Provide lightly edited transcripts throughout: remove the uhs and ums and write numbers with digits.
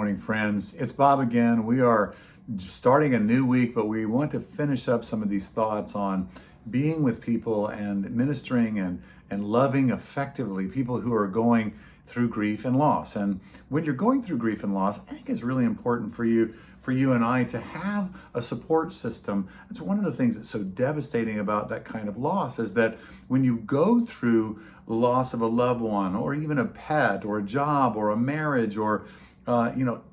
morning, friends. It's Bob again. We are starting a new week, but we want to finish up some of these thoughts on being with people and ministering and loving effectively people who are going through grief and loss. And when you're going through grief and loss, I think it's really important for you and I to have a support system. It's one of the things that's so devastating about that kind of loss is that when you go through the loss of a loved one or even a pet or a job or a marriage or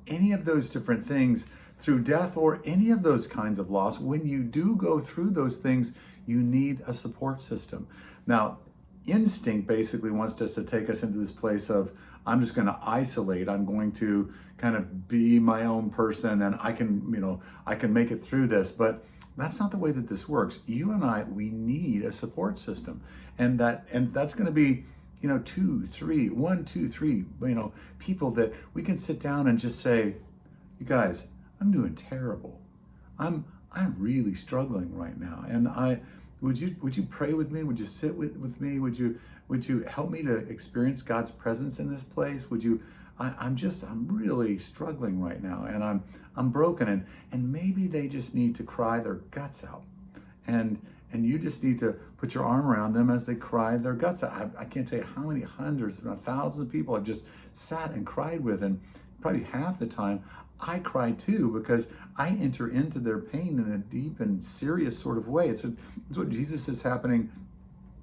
any of those different things, through death or any of those kinds of loss, when you do go through those things, you need a support system. Now, instinct basically wants us to take us into this place of, I'm just going to isolate. I'm going to kind of be my own person and I can make it through this. But that's not the way that this works. You and I, we need a support system. And that's going to be, 2, 3, 1, 2, 3, people that we can sit down and just say, you guys, I'm doing terrible. I'm really struggling right now. And would you pray with me? Would you sit with me? Would you help me to experience God's presence in this place? I'm really struggling right now, and I'm broken, and maybe they just need to cry their guts out, and you just need to put your arm around them as they cry their guts out. I can't tell you how many hundreds, if not thousands of people I've just sat and cried with, and probably half the time I cry too, because I enter into their pain in a deep and serious sort of way. It's what Jesus is happening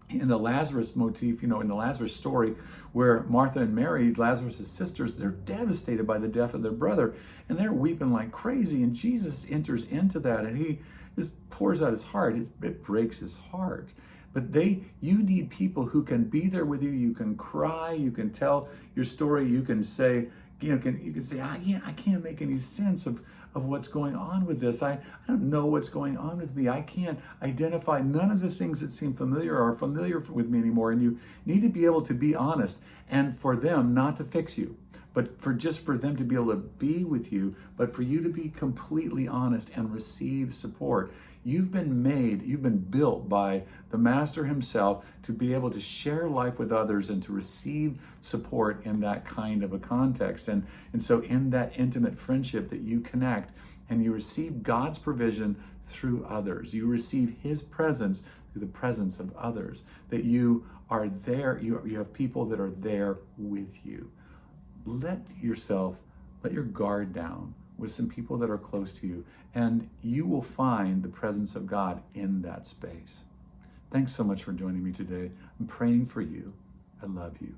in the Lazarus motif, in the Lazarus story, where Martha and Mary, Lazarus' sisters, they're devastated by the death of their brother, and they're weeping like crazy, and Jesus enters into that, and he just pours out his heart. It breaks his heart. But you need people who can be there with you. You can cry, you can tell your story, you can say, you can say, I can't make any sense of what's going on with this. I don't know what's going on with me. I can't identify none of the things that seem familiar are familiar with me anymore. And you need to be able to be honest, and for them not to fix you, but for them to be able to be with you, but for you to be completely honest and receive support. You've been built by the Master himself to be able to share life with others and to receive support in that kind of a context. And so in that intimate friendship that you connect and you receive God's provision through others, you receive his presence through the presence of others, that you are there, you have people that are there with you. Let your guard down with some people that are close to you, and you will find the presence of God in that space. Thanks so much for joining me today. I'm praying for you. I love you.